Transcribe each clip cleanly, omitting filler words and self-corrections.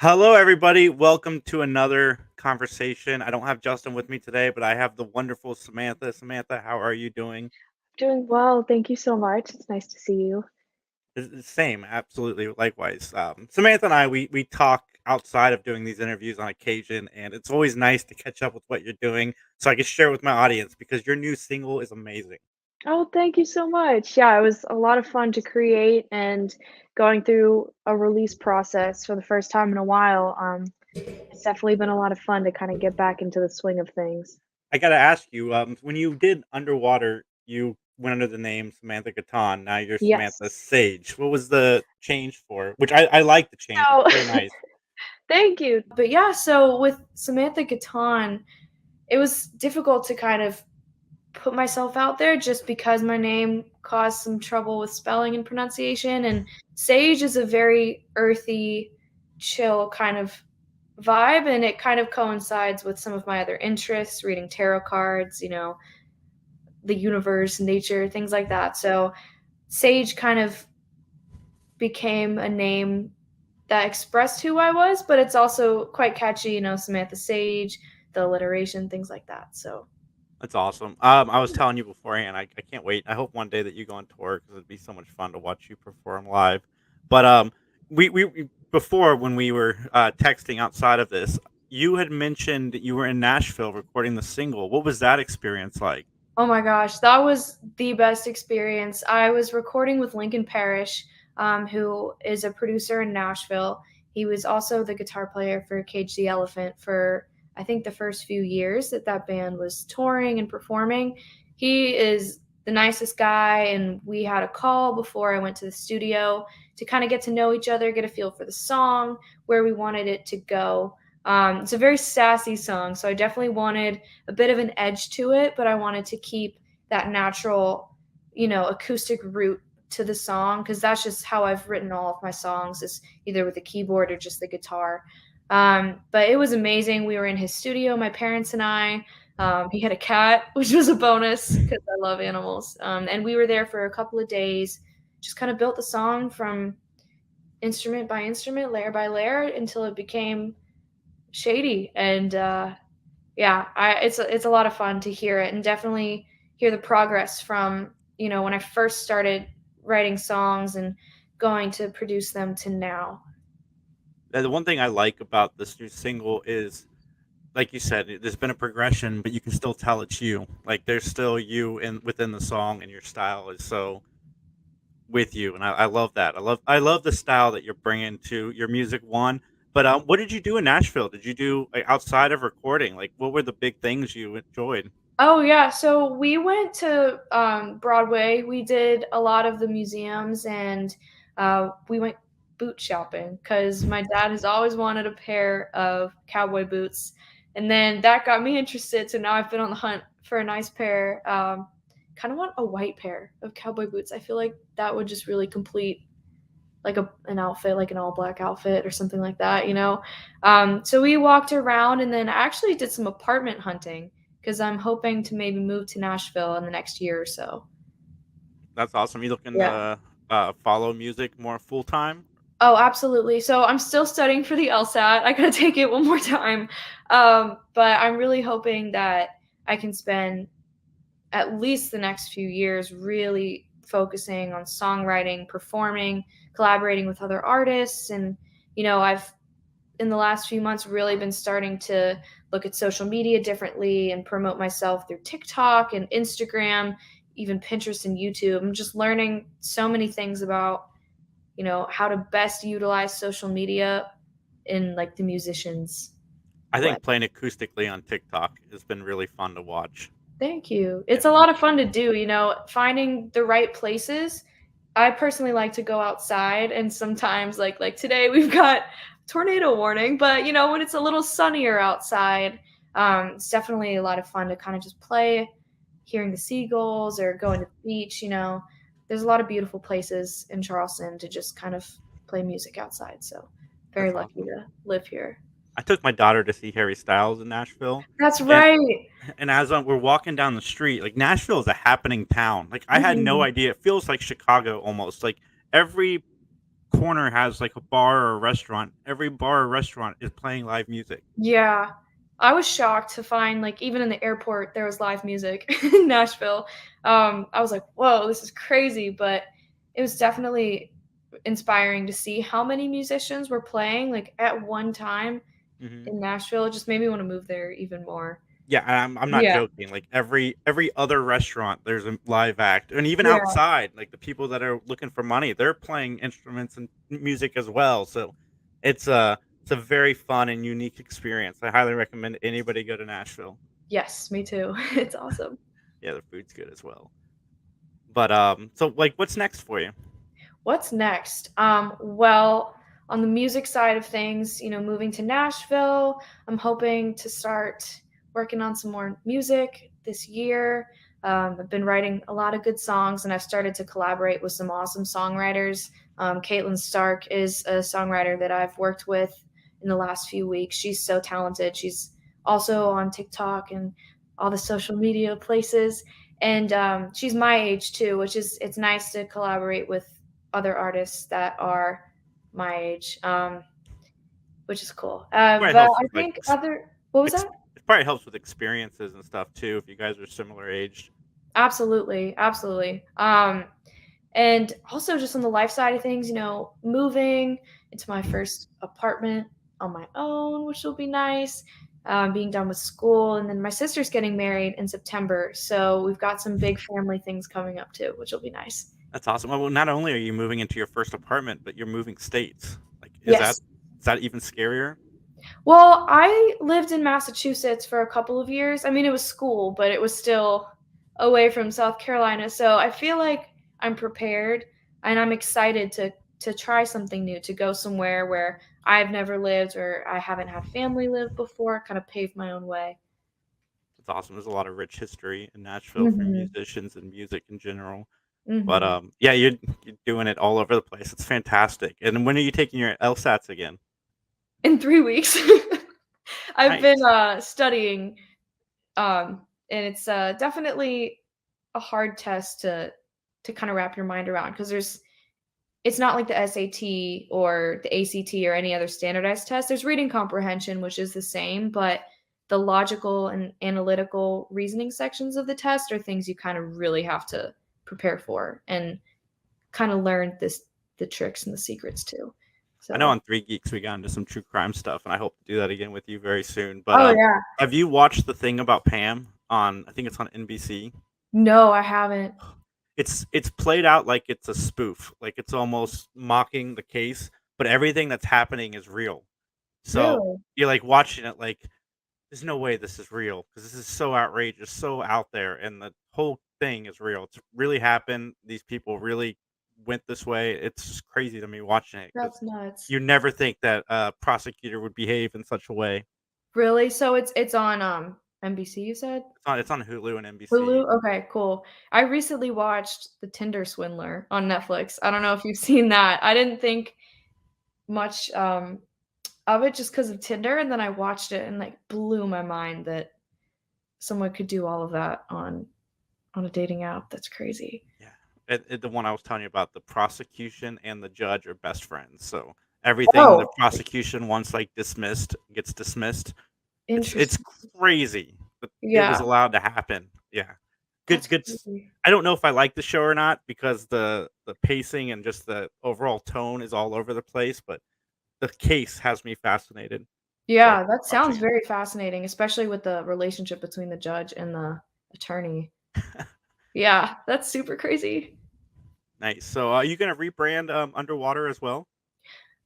Hello, everybody. Welcome to another conversation. I don't have Justin with me today, but I have the wonderful Samantha. Samantha, how are you doing? Doing well, thank you so much. It's nice to see you. Same, absolutely, likewise. Samantha and we talk outside of doing these interviews on occasion, and it's always nice to catch up with what you're doing, so I can share with my audience because your new single is amazing. Oh, thank you so much. Yeah, it was a lot of fun to create and going through a release process for the first time in a while. It's definitely been a lot of fun to kind of get back into the swing of things. I gotta ask you, when you did Underwater, you went under the name Samantha Catan. Now you're Samantha Yes. Sage. What was the change for? Which I like the change. It's So, very nice. thank you. But yeah, so with Samantha Gatan, it was difficult to kind of put myself out there just because my name caused some trouble with spelling and pronunciation. And Sage is a very earthy, chill kind of vibe, and it kind of coincides with some of my other interests, reading tarot cards, the universe, nature, things like that. So Sage kind of became a name that expressed who I was, but it's also quite catchy, Samantha Sage, the alliteration, things like that. So That's awesome. I was telling you beforehand, I can't wait. I hope one day that you go on tour because it'd be so much fun to watch you perform live. But we before when we were texting outside of this, you had mentioned that you were in Nashville recording the single. What was that experience like? oh my gosh, that was the best experience. I was recording with Lincoln Parrish, who is a producer in Nashville. He was also the guitar player for Cage the Elephant for, I think, the first few years that band was touring and performing. He is the nicest guy, and we had a call before I went to the studio to kind of get to know each other, get a feel for the song, where we wanted it to go. It's a very sassy song, so I definitely wanted a bit of an edge to it, but I wanted to keep that natural, acoustic root to the song because that's just how I've written all of my songs is either with the keyboard or just the guitar. But it was amazing. We were in his studio, my parents and I. He had a cat, which was a bonus because I love animals. And we were there for a couple of days, just kind of built the song from instrument by instrument, layer by layer, until it became Shady. And yeah, it's a lot of fun to hear it and definitely hear the progress from, when I first started writing songs and going to produce them to now. The one thing I like about this new single is, like you said, there's been a progression, but you can still tell it's you. Like there's still you in within the song, and your style is so with you, and I love that. I love the style that you're bringing to your music. One, but what did you do in Nashville? Did you do like, outside of recording? Like, what were the big things you enjoyed? Oh yeah, so we went to Broadway. We did a lot of the museums, and we went boot shopping because my dad has always wanted a pair of cowboy boots, and then that got me interested. So now I've been on the hunt for a nice pair. Kind of want a white pair of cowboy boots. I feel like that would just really complete like an outfit, like an all black outfit or something like that. So we walked around, and then I actually did some apartment hunting because I'm hoping to maybe move to Nashville in the next year or so. That's awesome. You looking Yeah. to follow music more full time? Oh, absolutely. So I'm still studying for the LSAT. I gotta take it one more time. But I'm really hoping that I can spend at least the next few years really focusing on songwriting, performing, collaborating with other artists. And, I've in the last few months really been starting to look at social media differently and promote myself through TikTok and Instagram, even Pinterest and YouTube. I'm just learning so many things about, how to best utilize social media in like the musicians I way. think playing acoustically on TikTok has been really fun to watch. Thank you. Yeah, It's a lot of fun to do, finding the right places. I personally like to go outside and sometimes like today we've got tornado warning, but when it's a little sunnier outside, it's definitely a lot of fun to kind of just play, hearing the seagulls or going to the beach. There's a lot of beautiful places in Charleston to just kind of play music outside. So very that's lucky awesome. to live here. I took my daughter to see Harry Styles in Nashville, That's and right. as we're walking down the street, like Nashville is a happening town. Like I had no Mhm. idea. It feels like Chicago almost. Like every corner has like a bar or a restaurant. Every bar or restaurant is playing live music. Yeah. I was shocked to find, like, even in the airport, there was live music in Nashville. I was like, "Whoa, this is crazy," but it was definitely inspiring to see how many musicians were playing, like, at one time Hmm. in Nashville. It just made me wanna move there even more. Yeah, and I'm not Yeah. joking. Like every other restaurant, there's a live act, and even Yeah. outside, like the people that are looking for money, they're playing instruments and music as well. So it's a very fun and unique experience. I highly recommend anybody go to Nashville. Yes, me too. It's awesome. Yeah, the food's good as well. But so like, what's next for you? What's next? Well, on the music side of things, moving to Nashville, I'm hoping to start working on some more music this year. I've been writing a lot of good songs, and I've started to collaborate with some awesome songwriters. Caitlin Stark is a songwriter that I've worked with in the last few weeks. She's so talented. She's also on TikTok and all the social media places, and she's my age too, which is it's nice to collaborate with other artists that are my age, which is cool. Probably But helps I with like think other what was that? it probably helps with experiences and stuff too if you guys are similar aged. Absolutely, absolutely. And also just on the life side of things, moving into my first apartment on my own, which will be nice. Being done with school, and then my sister's getting married in September, so we've got some big family things coming up too, which will be nice. That's awesome. Well, not only are you moving into your first apartment, but you're moving states. Like, Yes. is that even scarier? Well, I lived in Massachusetts for a couple of years. I mean, it was school, but it was still away from South Carolina. So I feel like I'm prepared and I'm excited to try something new, to go somewhere where I've never lived or I haven't had family live before, kind of pave my own way. It's awesome. There's a lot of rich history in Nashville for Mhm. musicians and music in general. But Mhm. yeah, you're doing it all over the place. It's fantastic. And when are you taking your LSATs again? In 3 weeks. I've been Nice. studying, and it's definitely a hard test to kind of wrap your mind around, because it's not like the SAT or the ACT or any other standardized test. There's reading comprehension, which is the same, but the logical and analytical reasoning sections of the test are things you kind of really have to prepare for and kind of learn the tricks and the secrets too. I know So, on Three Geeks we got into some true crime stuff, and I hope to do that again with you very soon. But oh yeah. have you watched the thing about Pam on? I think it's on NBC. No, I haven't. It's played out like it's a spoof, like it's almost mocking the case, but everything that's happening is real. So Really? you're like watching it, like there's no way this is real because this is so outrageous, so out there, and the whole thing is real. It's really happened. These people really went this way. It's just crazy to me watching it because That's nuts. you never think that a prosecutor would behave in such a way. Really? So it's on NBC, you said? It's on Hulu and NBC. Hulu? Okay, cool. I recently watched the Tinder Swindler on Netflix. I don't know if you've seen that. I didn't think much, of it just because of Tinder, and then I watched it and, like, blew my mind that someone could do all of that on a dating app. That's crazy. Yeah, the one I was telling you about, the prosecution and the judge are best friends. So everything the Oh, prosecution wants like dismissed gets dismissed. It's interesting. crazy, but it was Yeah, allowed to happen. Yeah, that's good. crazy. I don't know if I like the show or not because the pacing and just the overall tone is all over the place. But the case has me fascinated, so I Yeah, keep that sounds watching very fascinating, especially with the relationship between the judge and the attorney. it. Yeah, that's super crazy. Nice. So are you gonna rebrand Underwater as well?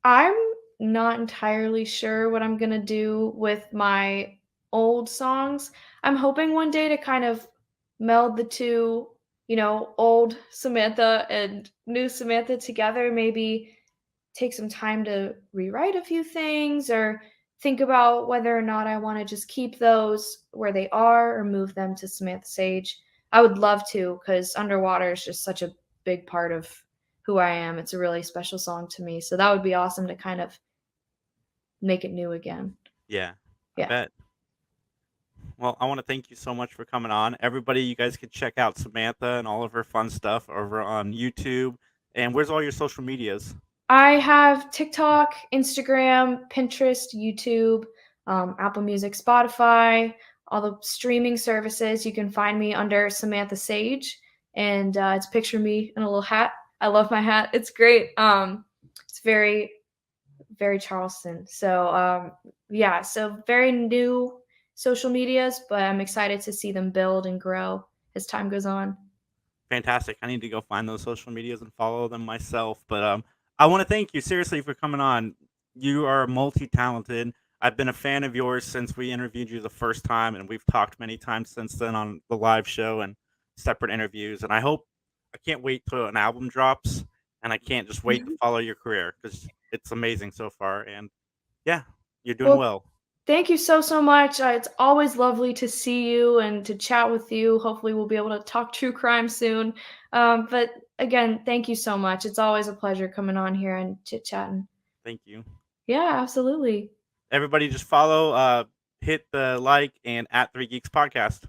I'm not entirely sure what I'm gonna do with my old songs. I'm hoping one day to kind of meld the two, old Samantha and new Samantha together, maybe take some time to rewrite a few things or think about whether or not I want to just keep those where they are or move them to Samantha Sage. I would love to, because Underwater is just such a big part of who I am. It's a really special song to me. So that would be awesome to kind of make it new again. Yeah, I Yeah. bet. Well, I want to thank you so much for coming on. Everybody, you guys can check out Samantha and all of her fun stuff over on YouTube. And where's all your social medias? I have TikTok, Instagram, Pinterest, YouTube, Apple Music, Spotify, all the streaming services. You can find me under Samantha Sage, and it's a picture of me in a little hat. I love my hat. It's great. It's very, very Charleston. So yeah, so very new social medias, but I'm excited to see them build and grow as time goes on. Fantastic. I need to go find those social medias and follow them myself. But I want to thank you seriously for coming on. You are multi-talented. I've been a fan of yours since we interviewed you the first time, and we've talked many times since then on the live show and separate interviews. And I can't wait till an album drops, and I can't just wait to follow your career because it's amazing so far. And yeah, you're doing Well, well. thank you so, so much. It's always lovely to see you and to chat with you. Hopefully, we'll be able to talk true crime soon. But again, thank you so much. It's always a pleasure coming on here and chit chatting. Thank you. Yeah, absolutely. Everybody, just follow, hit the like, and at Three Geeks Podcast.